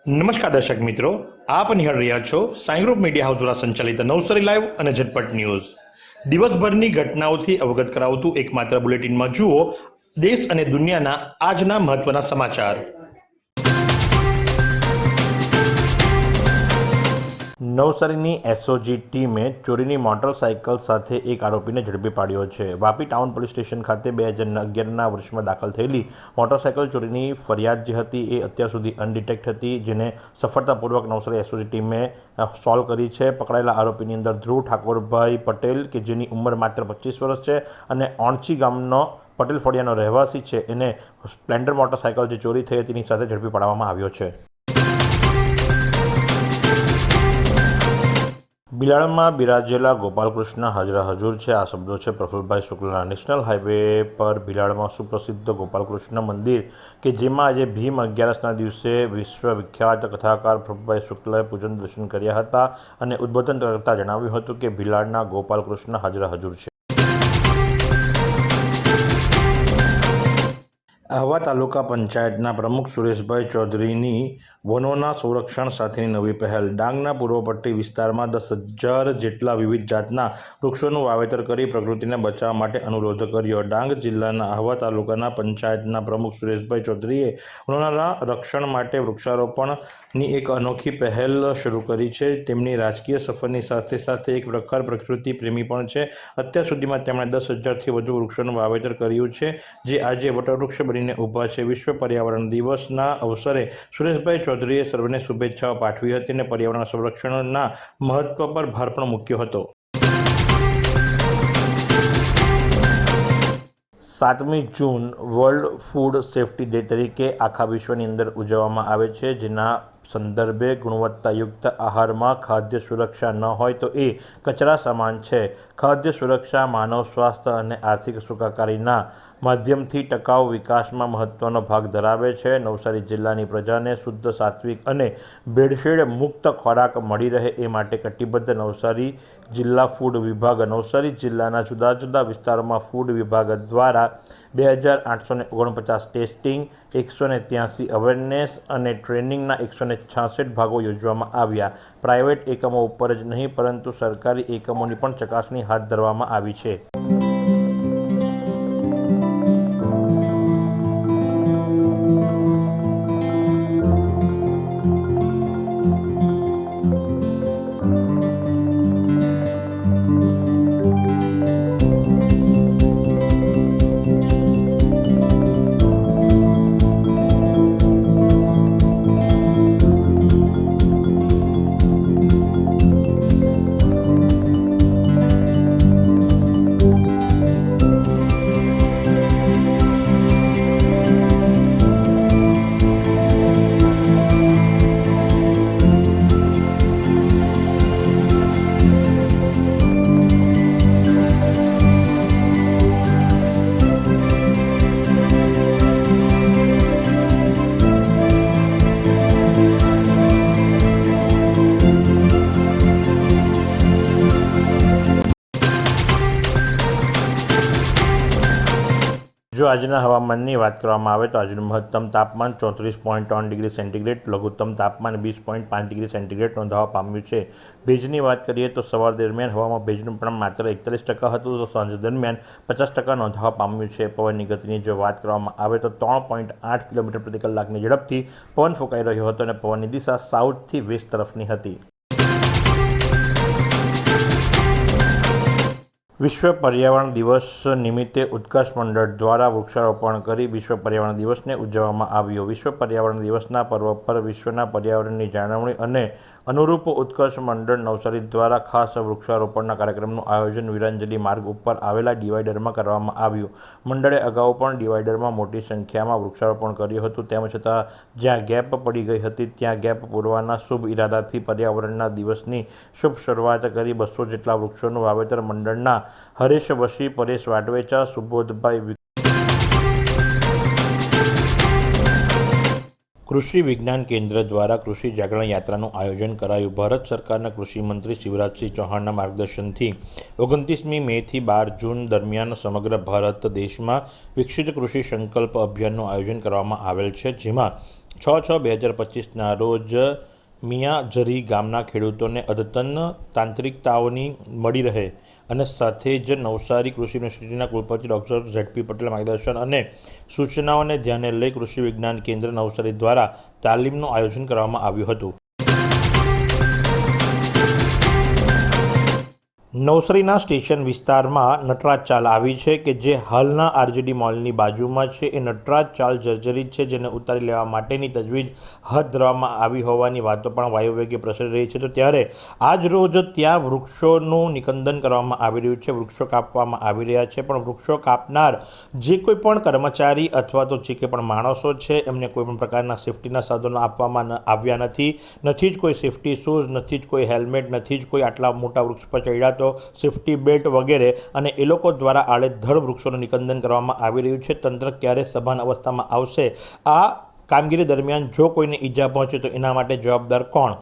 નમસ્કાર દર્શક મિત્રો, આપ નિહાળ રહ્યા છો સાઈ ગ્રુપ મીડિયા હાઉસ દ્વારા સંચાલિત નવસારી લાઈવ અને ઝટપટ ન્યૂઝ। દિવસભરની ઘટનાઓથી અવગત કરાવતું એકમાત્ર બુલેટિનમાં જુઓ દેશ અને દુનિયાના આજના મહત્વના સમાચાર। નવસારીની એસઓજી ટીમે ચોરીની મોટરસાઇકલ સાથે એક આરોપીને ઝડપી પાડ્યો છે। વાપી ટાઉન પોલીસ સ્ટેશન ખાતે 2011ના વર્ષમાં દાખલ થયેલી મોટરસાઇકલ ચોરીની ફરિયાદ જે હતી એ અત્યાર સુધી અનડિટેક્ટ હતી, જેને સફળતાપૂર્વક નવસારી એસઓજી ટીમે સોલ્વ કરી છે। પકડાયેલા આરોપીની અંદર ધ્રુવ ઠાકોરભાઈ પટેલ કે જેની ઉંમર માત્ર 25 વર્ષ છે અને ઓણચી ગામનો પટેલ ફળિયાનો રહેવાસી છે, એને સ્પ્લેન્ડર મોટરસાઇકલ જે ચોરી થઈ હતી તેની સાથે ઝડપી પાડવામાં આવ્યો છે। બિલાડમાં બિરાજેલા ગોપાલકૃષ્ણ હાજરા હજુર છે। આ શબ્દો છે પ્રફુલભાઈ શુક્લના। નેશનલ હાઈવે પર બિલાડમાં સુપ્રસિદ્ધ ગોપાલકૃષ્ણ મંદિર કે જેમાં આજે ભીમ 11ના દિવસે વિશ્વવિખ્યાત કથાકાર પ્રફુલભાઈ શુક્લએ પૂજન દર્શન કર્યા હતા અને ઉદ્બોધન કરતા જણાવ્યું હતું કે બિલાડના ગોપાલકૃષ્ણ હાજરા હજુર છે। આહવા તાલુકા પંચાયતના પ્રમુખ સુરેશભાઈ ચૌધરીની વનોના સંરક્ષણ સાથેની નવી પહેલ। ડાંગના પૂર્વ પટ્ટી વિસ્તારમાં 10,000 જેટલા વિવિધ જાતના વૃક્ષોનું વાવેતર કરી પ્રકૃતિને બચાવવા માટે અનુરોધ કર્યો। ડાંગ જિલ્લાના આહવા તાલુકાના પંચાયતના પ્રમુખ સુરેશભાઈ ચૌધરીએ વનોના રક્ષણ માટે વૃક્ષારોપણની એક અનોખી પહેલ શરૂ કરી છે। તેમની રાજકીય સફરની સાથે સાથે એક પ્રખર પ્રકૃતિ પ્રેમી પણ છે। અત્યાર સુધીમાં તેમણે 10,000થી વધુ વૃક્ષોનું વાવેતર કર્યું છે, જે આજે વટવૃક્ષ બની ઉભા છે। વિશ્વ પર્યાવરણ દિવસના અવસરે સુરેશભાઈ ચૌધરીએ સર્વેને શુભેચ્છાઓ પાઠવી હતી અને પર્યાવરણ સંરક્ષણના મહત્વ પર ભાર પણ મૂક્યો હતો। 7મી જૂન વર્લ્ડ ફૂડ સેફ્ટી ડે તરીકે આખા વિશ્વની અંદર ઉજવવામાં આવે છે, જેના સંદર્ભે ગુણવત્તાયુક્ત આહારમાં ખાદ્ય સુરક્ષા ન હોય તો એ કચરા સમાન છે। ખાદ્ય સુરક્ષા માનવ સ્વાસ્થ્ય અને આર્થિક સુખાકારીના માધ્યમથી ટકાઉ વિકાસમાં મહત્વનો ભાગ ધરાવે છે। નવસારી જિલ્લાની પ્રજાને શુદ્ધ, સાત્વિક અને ભેળસેળ મુક્ત ખોરાક મળી રહે એ માટે કટિબદ્ધ નવસારી જિલ્લા ફૂડ વિભાગ નવસારી જિલ્લાના જુદા જુદા વિસ્તારોમાં ફૂડ વિભાગ દ્વારા 2,849 ટેસ્ટિંગ, 183 અવેરનેસ અને ટ્રેનિંગના 166 ભાગો યોજવામાં આવ્યા। પ્રાઇવેટ એકમો ઉપર જ નહીં પરંતુ સરકારી એકમોની પણ ચકાસણી હાથ ધરવામાં આવી છે। જો આજના હવામાનની વાત કરવામાં આવે તો આજનું મહત્તમ તાપમાન 34.3 ડિગ્રી સેન્ટીગ્રેડ, લઘુત્તમ તાપમાન 20.5 ડિગ્રી સેન્ટીગ્રેડ નોંધવા પામ્યું છે। ભેજની વાત કરીએ તો સવાર દરમિયાન હવામાં ભેજનું પ્રમાણ માત્ર 41% હતું, તો સાંજ દરમિયાન 50% નોંધવા પામ્યું છે। પવનની ગતિની જો વાત કરવામાં આવે તો 3.8 કિલોમીટર પ્રતિ કલાકની ઝડપથી પવન ફૂંકાઈ રહ્યો હતો અને પવનની દિશા સાઉથથી વેસ્ટ તરફની હતી। વિશ્વ પર્યાવરણ દિવસ નિમિત્તે ઉત્કર્ષ મંડળ દ્વારા વૃક્ષારોપણ કરી વિશ્વ પર્યાવરણ દિવસને ઉજવવામાં આવ્યો। વિશ્વ પર્યાવરણ દિવસના પર્વ પર વિશ્વના પર્યાવરણની જાળવણી અને અનુરૂપ ઉત્કર્ષ મંડળ નવસારી દ્વારા ખાસ વૃક્ષારોપણના કાર્યક્રમનું આયોજન વીરાંજલી માર્ગ ઉપર આવેલા ડિવાઈડરમાં કરવામાં આવ્યું। મંડળે અગાઉ પણ ડિવાઈડરમાં મોટી સંખ્યામાં વૃક્ષારોપણ કર્યું હતું, તેમ છતાં જ્યાં ગેપ પડી ગઈ હતી ત્યાં ગેપ પૂરવાના શુભ ઇરાદાથી પર્યાવરણના દિવસની શુભ શરૂઆત કરી 200 જેટલા વૃક્ષોનું વાવેતર મંડળના હરેશ વશી, પરેશ વાટવેચા, સુબોધભાઈ કૃષિ વિજ્ઞાન કેન્દ્ર દ્વારા કૃષિ જાગરણ યાત્રાનું આયોજન કરાયું। ભારત સરકારના કૃષિ મંત્રી શિવરાજસિંહ ચૌહાણના માર્ગદર્શનથી 29મી મેથી 12 જૂન દરમિયાન સમગ્ર ભારત દેશમાં વિકસિત કૃષિ સંકલ્પ અભિયાનનું આયોજન કરવામાં આવેલ છે, જેમાં 6/6/2025ના રોજ મિયાંઝરી ગામના ખેડૂતોને અદ્યતન તાંત્રિકતાઓની મળી રહે અને સાથે જ નવસારી કૃષિ યુનિવર્સિટીના કુલપતિ ડૉક્ટર ઝેડપી પટેલ માર્ગદર્શન અને સૂચનાઓને ધ્યાને લઈ કૃષિ વિજ્ઞાન કેન્દ્ર નવસારી દ્વારા તાલીમનું આયોજન કરવામાં આવ્યું હતું। નવસારીના સ્ટેશન વિસ્તારમાં નટરાજ ચાલ આવી છે કે જે હાલના આરજેડી મોલની બાજુમાં છે। એ નટરાજ ચાલ જર્જરિત છે, જેને ઉતારી લેવા માટેની તજવીજ હાથ ધરવામાં આવી હોવાની વાતો પણ વાયુવેગે પ્રસરી રહી છે। તો ત્યારે આજ રોજ ત્યાં વૃક્ષોનું નિકંદન કરવામાં આવી રહ્યું છે, વૃક્ષો કાપવામાં આવી રહ્યા છે, પણ વૃક્ષો કાપનાર જે કોઈ પણ કર્મચારી અથવા તો જે કોઈ પણ માણસો છે એમને કોઈ પણ પ્રકારના સેફટીના સાધનો આપવામાં આવ્યા નથી જ કોઈ સેફટી શૂઝ, નથી જ કોઈ હેલ્મેટ, નથી જ કોઈ આટલા મોટા વૃક્ષ પર ચડ્યા તો સેફટી બેલ્ટ વગેરે, અને એ લોકો દ્વારા આડેધડ વૃક્ષોનું નિકંદન કરવામાં આવી રહ્યું છે। તંત્ર ક્યારે સભાન અવસ્થામાં આવશે? આ કામગીરી દરમિયાન જો કોઈને ઈજા પહોંચે તો એના માટે જવાબદાર કોણ?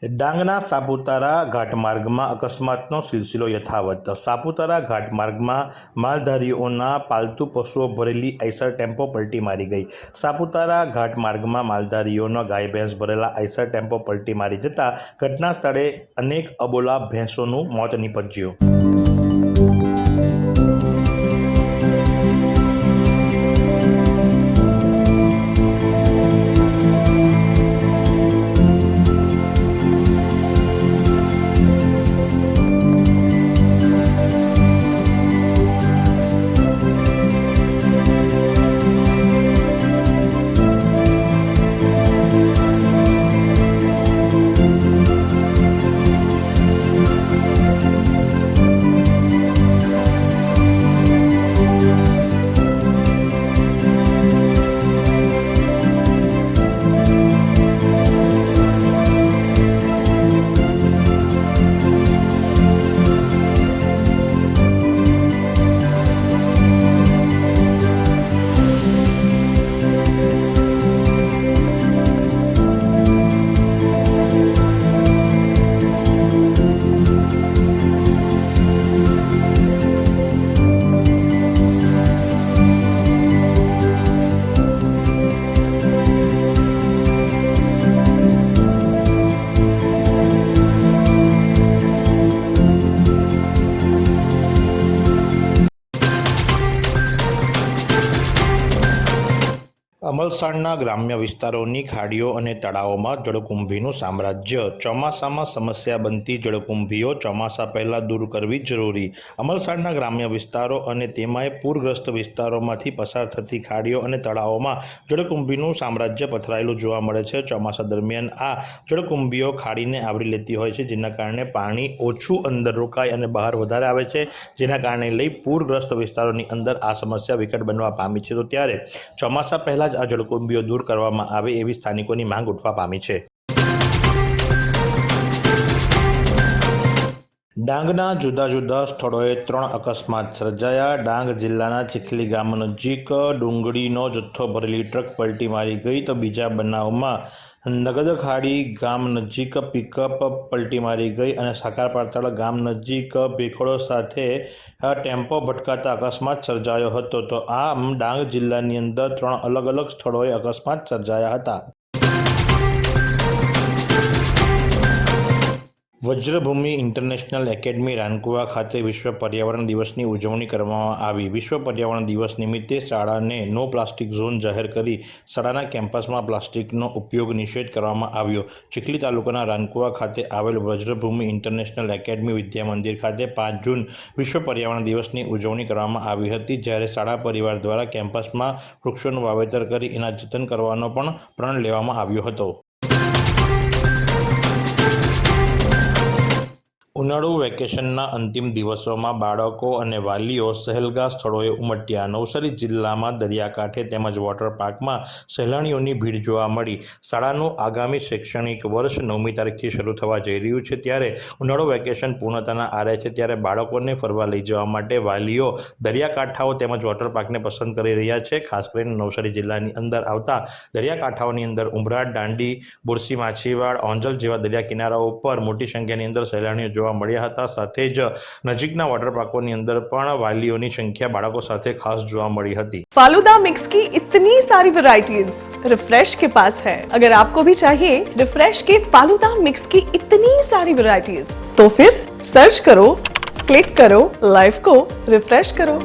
ડાંગના સાપુતારા ઘાટમાર્ગમાં અકસ્માતનો સિલસિલો યથાવત। સાપુતારા ઘાટમાર્ગમાં માલધારીઓના પાલતુ પશુઓ ભરેલી આઈસર ટેમ્પો પલટી મારી ગઈ। સાપુતારા ઘાટમાર્ગમાં માલધારીઓનો ગાય ભેંસ ભરેલા આઈસર ટેમ્પો પલટી મારી જતા ઘટના સ્થળે અનેક અબોલા ભેંસોનું મોત નીપજ્યું। અમલસાડના ગ્રામ્ય વિસ્તારોની ખાડીઓ અને તળાવોમાં જળકુંભીનું સામ્રાજ્ય। ચોમાસામાં સમસ્યા બનતી જળકુંભીઓ ચોમાસા પહેલાં દૂર કરવી જરૂરી। અમલસાડના ગ્રામ્ય વિસ્તારો અને તેમાંય પૂરગ્રસ્ત વિસ્તારોમાંથી પસાર થતી ખાડીઓ અને તળાવોમાં જળકુંભીનું સામ્રાજ્ય પથરાયેલું જોવા મળે છે। ચોમાસા દરમિયાન આ જળકુંભીઓ ખાડીને આવરી લેતી હોય છે, જેના કારણે પાણી ઓછું અંદર રોકાય અને બહાર વધારે આવે છે, જેના કારણે લઈ પૂરગ્રસ્ત વિસ્તારોની અંદર આ સમસ્યા વિકટ બનવા પામી છે। તો ત્યારે ચોમાસા પહેલાં જ આ જળકુંભીઓ દૂર કરવામાં આવે એવી સ્થાનિકોની માંગ ઉઠવા પામી છે। ડાંગના જુદા જુદા સ્થળોએ 3 અકસ્માત સર્જાયા। ડાંગ જિલ્લાના ચીખલી ગામ નજીક ડુંગળીનો જથ્થો ભરેલી ટ્રક પલટી મારી ગઈ, તો બીજા બનાવમાં નગદખાડી ગામ નજીક પિકઅપ પલટી મારી ગઈ અને સાકરપાતળ ગામ નજીક ભેખડો સાથે ટેમ્પો ભટકાતા અકસ્માત સર્જાયો હતો। તો આમ ડાંગ જિલ્લાની અંદર 3 અલગ અલગ સ્થળોએ અકસ્માત સર્જાયા હતા। વજ્રભૂમિ ઇન્ટરનેશનલ એકેડમી રાનકુવા ખાતે વિશ્વ પર્યાવરણ દિવસની ઉજવણી કરવામાં આવી। વિશ્વ પર્યાવરણ દિવસ નિમિત્તે શાળાને નો પ્લાસ્ટિક ઝોન જાહેર કરી શાળાના કેમ્પસમાં પ્લાસ્ટિકનો ઉપયોગ નિષેધ કરવામાં આવ્યો। ચીખલી તાલુકાના રાનકુવા ખાતે આવેલ વજ્રભૂમિ ઇન્ટરનેશનલ એકેડમી વિદ્યા મંદિર ખાતે 5 જૂન વિશ્વ પર્યાવરણ દિવસની ઉજવણી કરવામાં આવી હતી, જ્યારે શાળા પરિવાર દ્વારા કેમ્પસમાં વૃક્ષોનું વાવેતર કરી એના જતન કરવાનો પણ પ્રણ લેવામાં આવ્યો હતો। ઉનાળુ વેકેશનના અંતિમ દિવસોમાં બાળકો અને વાલીઓ સહેલગા સ્થળોએ ઉમટ્યા। નવસારી જિલ્લામાં દરિયાકાંઠે તેમજ વોટર પાર્કમાં સહેલાણીઓની ભીડ જોવા મળી। શાળાનું આગામી શૈક્ષણિક વર્ષ 9મી તારીખથી શરૂ થવા જઈ રહ્યું છે, ત્યારે ઉનાળુ વેકેશન પૂર્ણતાના આરે છે, ત્યારે બાળકોને ફરવા લઈ જવા માટે વાલીઓ દરિયાકાંઠાઓ તેમજ વોટર પાર્કને પસંદ કરી રહ્યા છે। ખાસ કરીને નવસારી જિલ્લાની અંદર આવતા દરિયાકાંઠાઓની અંદર ઉમરાળ, દાંડી, બુરસી, માછીવાડ, ઓંજલ જેવા દરિયા કિનારાઓ ઉપર મોટી સંખ્યાની અંદર સહેલાણીઓ જોવા જોવા મળ્યા હતા। સાથે જ નજીકના વોટર પાર્કોની અંદર પણ વાલીઓની સંખ્યા બાળકો સાથે ખાસ જોવા મળી હતી। फालूदा मिक्स की इतनी सारी वैरायटीज रिफ्रेश के पास है। अगर आपको भी चाहिए रिफ्रेश के फालूदा मिक्स की इतनी सारी वैरायटीज तो फिर सर्च करो, क्लिक करो, लाइफ को रिफ्रेश करो।